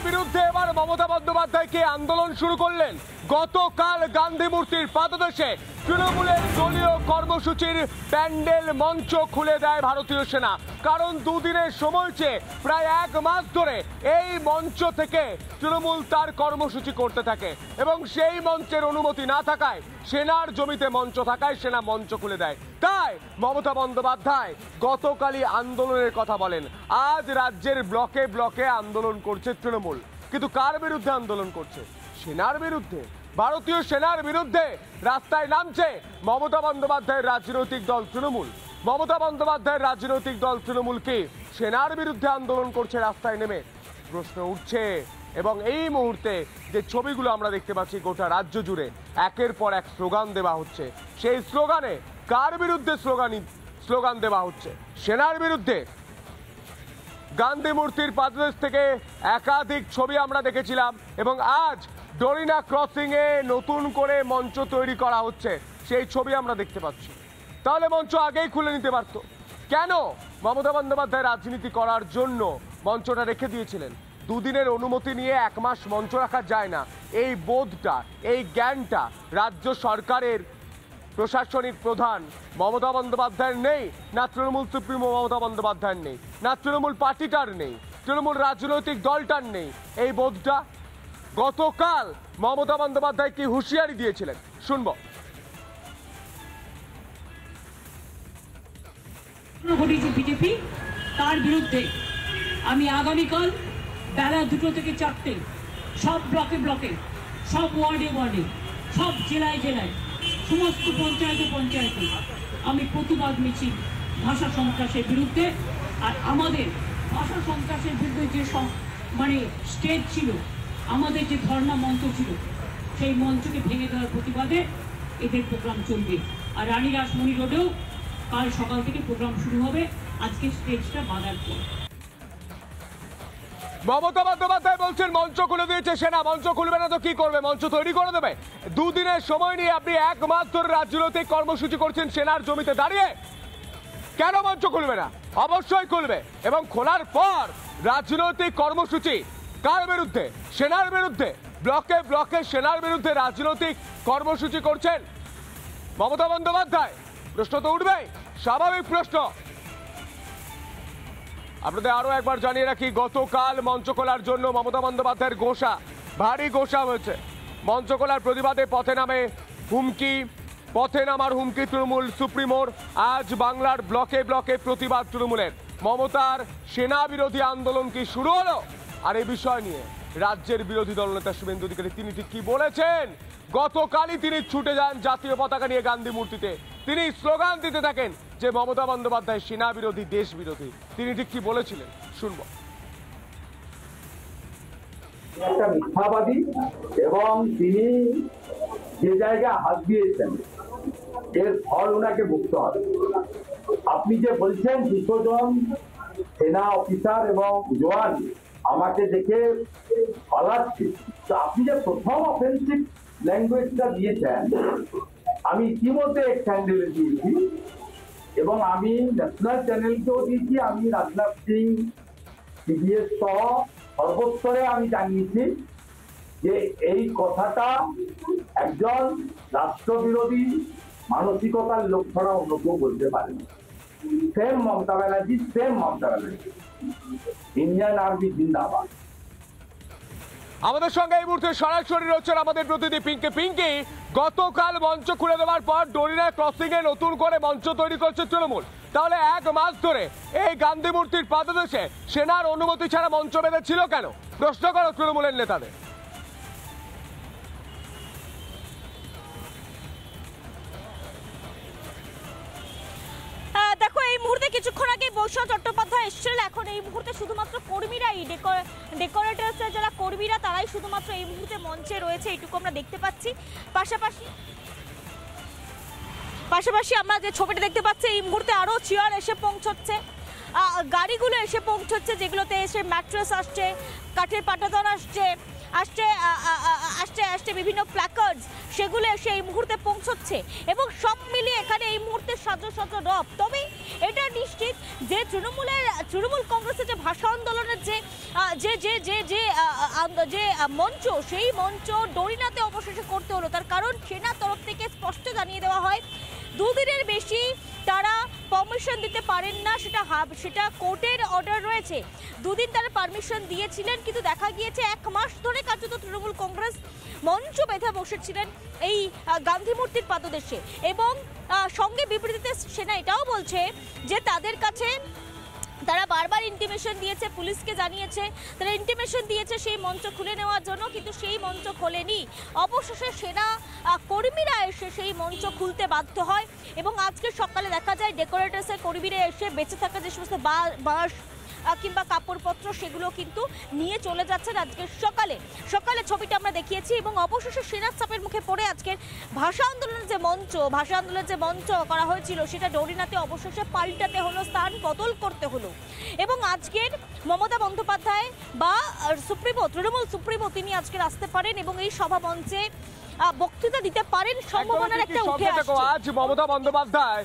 বিরুদ্ধে এবার মমতা বন্দ্যোপাধ্যায়কে আন্দোলন শুরু করলেন। গতকাল গান্ধী মূর্তির পাদদেশে তৃণমূলের দলীয় কর্মসূচির প্যান্ডেল মঞ্চ খুলে দেয় ভারতীয় সেনা। কারণ দুদিনের সময় চেয়ে প্রায় 1 মাস ধরে এই মঞ্চ থেকে তৃণমূল তার কর্মসূচি করতে থাকে এবং সেই মঞ্চের অনুমতি না থাকায়, সেনার জমিতে মঞ্চ থাকায় সেনা মঞ্চ খুলে দেয়। তাই মমতা বন্দ্যোপাধ্যায় গতকালই আন্দোলনের কথা বলেন। আজ রাজ্যের ব্লকে ব্লকে আন্দোলন করছে তৃণমূল, কিন্তু কার বিরুদ্ধে আন্দোলন করছে? সেনার বিরুদ্ধে। ভারতীয় সেনার বিরুদ্ধে রাস্তায় নামছে মমতা বন্দ্যোপাধ্যায়ের রাজনৈতিক দল তৃণমূল। মমতা বন্দ্যোপাধ্যায়ের রাজনৈতিক দল তৃণমূল কি সেনার বিরুদ্ধে আন্দোলন করছে রাস্তায় নেমে? প্রশ্ন উঠছে। এবং এই মুহূর্তে যে ছবিগুলো আমরা দেখতে পাচ্ছি, গোটা রাজ্য জুড়ে একের পর এক স্লোগান দেওয়া হচ্ছে। সেই স্লোগানে কার বিরুদ্ধে স্লোগান দেওয়া হচ্ছে? সেনার বিরুদ্ধে। গান্ধী মূর্তির পাদদেশ থেকে একাধিক ছবি আমরা দেখেছিলাম এবং আজ ডরিনা ক্রসিং এ নতুন করে মঞ্চ তৈরি করা হচ্ছে, সেই ছবি আমরা দেখতে পাচ্ছি। তাহলে মঞ্চ আগেই খুলে নিতে পারত। কেন মমতা বন্দ্যোপাধ্যায় রাজনীতি করার জন্য মঞ্চটা রেখে দিয়েছিলেন? দুদিনের অনুমতি নিয়ে 1 মাস মঞ্চ রাখা যায় না। এই বোধটা, এই জ্ঞানটা রাজ্য সরকারের প্রশাসনিক প্রধান মমতা বন্দ্যোপাধ্যায়ের নেই, না তৃণমূল সুপ্রিমো মমতা বন্দ্যোপাধ্যায়ের নেই, না তৃণমূল পার্টিটার নেই, তৃণমূল রাজনৈতিক দলটার নেই এই বোধটা। গতকাল মমতা বন্দ্যোপাধ্যায় কি হুঁশিয়ারি দিয়েছিলেন শুনবো। বিজেপি তার বিরুদ্ধে আমি আগামীকাল বেলা 2টো থেকে 4টে সব ব্লকে ব্লকে, সব ওয়ার্ডে ওয়ার্ডে, সব জেলায় জেলায়, সমস্ত পঞ্চায়েতে পঞ্চায়েতে আমি প্রতিবাদ মিছিল ভাষা সন্ত্রাসের বিরুদ্ধে। আর আমাদের ভাষা সন্ত্রাসের বিরুদ্ধে যে স্টেজ ছিল, আমাদের যে ধর্ণা মঞ্চ ছিল, সেই মঞ্চকে ভেঙে দেওয়ার প্রতিবাদে এদের প্রোগ্রাম চলবে। আর রানী রাসমণি রোডেও কাল সকাল থেকে প্রোগ্রাম শুরু হবে। আজকে স্টেজটা বাঁধার পর মমতা বন্দ্যোপাধ্যায় বলছেন মঞ্চ খুলে দিয়েছে সেনা। মঞ্চ খুলবে না তো কি করবে? মঞ্চ তৈরি করে দেবে। দুদিনের সময় নিয়ে আপনি 1 মাস ধরে রাজনৈতিক কর্মসূচি করছেন সেনার জমিতে দাঁড়িয়ে। কেন মঞ্চ খুলবে না? অবশ্যই খুলবে। এবং খোলার পর রাজনৈতিক কর্মসূচি কার বিরুদ্ধে? সেনার বিরুদ্ধে। ব্লকে ব্লকে সেনার বিরুদ্ধে রাজনৈতিক কর্মসূচি করছেন মমতা বন্দ্যোপাধ্যায়। প্রশ্ন তো উঠবেই, স্বাভাবিক প্রশ্ন। আপনাদের আরো একবার জানিয়ে রাখি, গতকাল মঞ্চ খোলার জন্য মমতা বন্দ্যোপাধ্যায়ের গোসা, ভারী গোসা হয়েছে। মঞ্চ খোলার প্রতিবাদে পথে নামার হুমকি তৃণমূল সুপ্রিমোর। আজ বাংলার ব্লকে ব্লকে প্রতিবাদ তৃণমূলের। মমতার সেনা বিরোধী আন্দোলন কি শুরু হলো? আর এই বিষয় নিয়ে রাজ্যের বিরোধী দলনেতা শুভেন্দু অধিকারী তিনি ঠিক কি বলেছেন? গতকালই তিনি ছুটে যান জাতীয় পতাকা নিয়ে গান্ধী মূর্তিতে। তিনি স্লোগান দিতে থাকেন যে মমতা বন্দ্যোপাধ্যায় সেনা বিরোধী, দেশ বিরোধী। তিনি ঠিক কি বলেছিলেন শুনবো। একটা মিথ্যাবাদী এবং তিনি যে জায়গায় হাত দিয়েছেন এর ফল ওনাকে ভুগতে হবে। আপনি যে বলছেন 200 জন সেনা অফিসার এবং জওয়ান আমাকে দেখে পালাচ্ছে, তো আপনি যে প্রথম অফেন্সিভ ল্যাঙ্গুয়েজটা দিয়েছেন, আমি ইতিমধ্যে এক চ্যানেলে দিয়েছি এবং আমি ন্যাশনাল চ্যানেলকেও দিয়েছি। আমি রাজনাথ সিং, সিবিএস সহ সর্বস্তরে আমি জানিয়েছি যে এই কথাটা একজন রাষ্ট্রবিরোধী মানসিকতার লোক ছাড়া অন্য কেউ বলতে পারে না। Same Mamata Banerjee, Indian army জিন্দাবাদ। আমাদের সঙ্গে এই মুহূর্তে সরাসরি রয়েছেন আমাদের প্রতিনিধি পিঙ্কি। গতকাল মঞ্চ খুলে দেওয়ার পর ডরিনা ক্রসিং এ নতুন করে মঞ্চ তৈরি করছে তৃণমূল। তাহলে 1 মাস ধরে এই গান্ধী মূর্তির পাদদেশে সেনার অনুমতি ছাড়া মঞ্চ বেঁধেছিল কেন? প্রশ্ন করো তৃণমূলের নেতাদের। দেখো, এই মুহূর্তে কিছুক্ষণ আগে বৈষ্ণব চট্টোপাধ্যায় এসেছিলেন। এখন এই মুহূর্তে শুধুমাত্র কর্মীরাই, ডেকোরেটরসের যারা কর্মীরা তারাই শুধুমাত্র এই মুহূর্তে মঞ্চে রয়েছে, এইটুকু আমরা দেখতে পাচ্ছি। পাশাপাশি আমরা যে ছবিটা দেখতে পাচ্ছি, এই মুহূর্তে আরও চেয়ার এসে পৌঁছচ্ছে, গাড়িগুলো এসে পৌঁছচ্ছে, যেগুলোতে এসে ম্যাট্রেস আসছে, কাঠের পাটাতন আসছে, আসছে বিভিন্ন প্ল্যাকার্ডস, সেগুলো এসে এই মুহূর্তে পৌঁছচ্ছে এবং সব মিলিয়ে এখানে এই মুহূর্তে সাজো রব। তবে এটা নিশ্চিত যে তৃণমূল কংগ্রেসের যে ভাষা আন্দোলনের যে মঞ্চ, সেই মঞ্চ ডরিনাতে অবশেষে করতে হলো। তার কারণ সেনার তরফ থেকে স্পষ্ট জানিয়ে দেওয়া হয় দুদিনের বেশি তারা পারমিশন দিতে পারেন না, সেটা কোর্টের অর্ডার রয়েছে। দুদিন তারা পারমিশন দিয়েছিলেন, কিন্তু দেখা গিয়েছে 1 মাস ধরে কার্যত তৃণমূল কংগ্রেস মঞ্চ বেঁধে বসেছিলেন এই গান্ধী মূর্তির পাদদেশে। এবং সঙ্গে বিবৃতিতে সেনা এটাও বলছে যে তাদের কাছে তারা বারবার ইন্টিমেশন দিয়েছে, পুলিশকে জানিয়েছে, তারা ইন্টিমেশন দিয়েছে সেই মঞ্চ খুলে নেওয়ার জন্য, কিন্তু সেই মঞ্চ খোলেনি। অবশেষে সেনা কর্মীরা এসে সেই মঞ্চ খুলতে বাধ্য হয় এবং আজকে সকালে দেখা যায় ডেকোরেটার্সের কর্মীরা এসে বেঁচে থাকা যে সমস্ত বাঁশ কিংবা কাপড়পত্র সেগুলো কিন্তু নিয়ে চলে যাচ্ছেন আজকের সকালে ছবিটা আমরা দেখিয়েছি। এবং অবশেষে সেনার চাপের মুখে পড়ে আজকের ভাষা আন্দোলনের যে মঞ্চ করা হয়েছিল সেটা ডরিনাতে অবশেষে পাল্টাতে হলো, স্থান বদল করতে হলো। এবং আজকের মমতা বন্দ্যোপাধ্যায় বা তৃণমূল সুপ্রিমো তিনি আজকের আসতে পারেন এবং এই সভা মঞ্চে বক্তৃতা দিতে পারেন, সম্ভাবনার একটা উঠে আসছে। আজ মমতা বন্দ্যোপাধ্যায়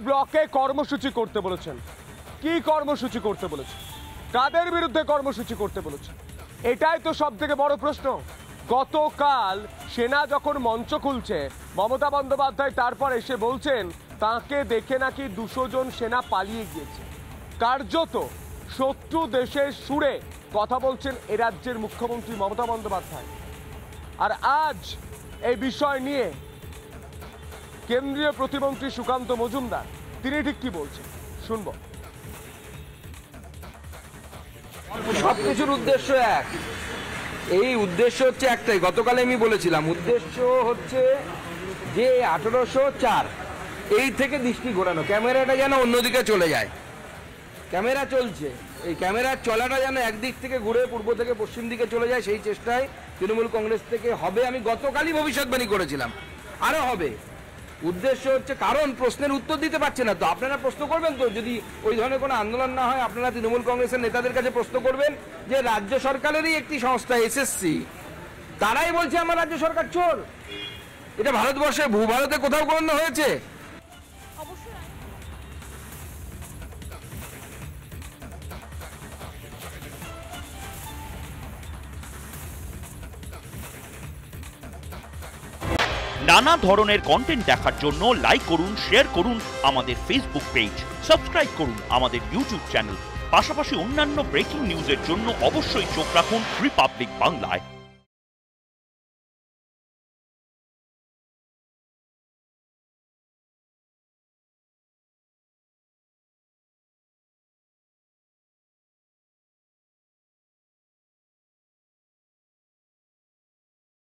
ব্লকে কর্মসূচি করতে বলেছেন। কি কর্মসূচি করতে বলেছে, কাদের বিরুদ্ধে কর্মসূচি করতে বলেছে, এটাই তো সব থেকে বড় প্রশ্ন। গতকাল সেনা যখন মঞ্চ খুলছে, মমতা বন্দ্যোপাধ্যায় তারপর এসে বলছেন তাকে দেখে নাকি 200 জন সেনা পালিয়ে গিয়েছে। কার্যত শত্রু দেশের সুরে কথা বলছেন এ রাজ্যের মুখ্যমন্ত্রী মমতা বন্দ্যোপাধ্যায়। আর আজ এই বিষয় নিয়ে কেন্দ্রীয় প্রতিমন্ত্রী সুকান্ত মজুমদার তিনি ঠিক কি বলছেন শুনবো। সবকিছুর উদ্দেশ্য এক, এই উদ্দেশ্য হচ্ছে একটাই। গতকালে আমি বলেছিলাম উদ্দেশ্য হচ্ছে যে 1804 এই থেকে দৃষ্টি ঘোরানো, ক্যামেরাটা যেন অন্যদিকে চলে যায়। ক্যামেরা চলছে, এই ক্যামেরার চলাটা যেন একদিক থেকে ঘুরে পূর্ব থেকে পশ্চিম দিকে চলে যায়, সেই চেষ্টায় তৃণমূল কংগ্রেস থেকে হবে। আমি গতকালই ভবিষ্যৎবাণী করেছিলাম আরো হবে। উদ্দেশ্য হচ্ছে কারণ প্রশ্নের উত্তর দিতে পারছে না, তো আপনারা প্রশ্ন করবেন তো, যদি ওই ধরনের কোনো আন্দোলন না হয় আপনারা তৃণমূল কংগ্রেসের নেতাদের কাছে প্রশ্ন করবেন যে রাজ্য সরকারেরই একটি সংস্থা এসএসসি, তারাই বলছে আমার রাজ্য সরকার চোর। এটা ভারতবর্ষে ভূভারতে কোথাও গণ্য হয়েছে? নানা ধরনের কন্টেন্ট দেখার জন্য লাইক করুন, শেয়ার করুন আমাদের ফেসবুক পেজ, সাবস্ক্রাইব করুন আমাদের ইউটিউব চ্যানেল। পাশাপাশি অন্যান্য ব্রেকিং নিউজের জন্য অবশ্যই চোখ রাখুন রিপাবলিক বাংলায়।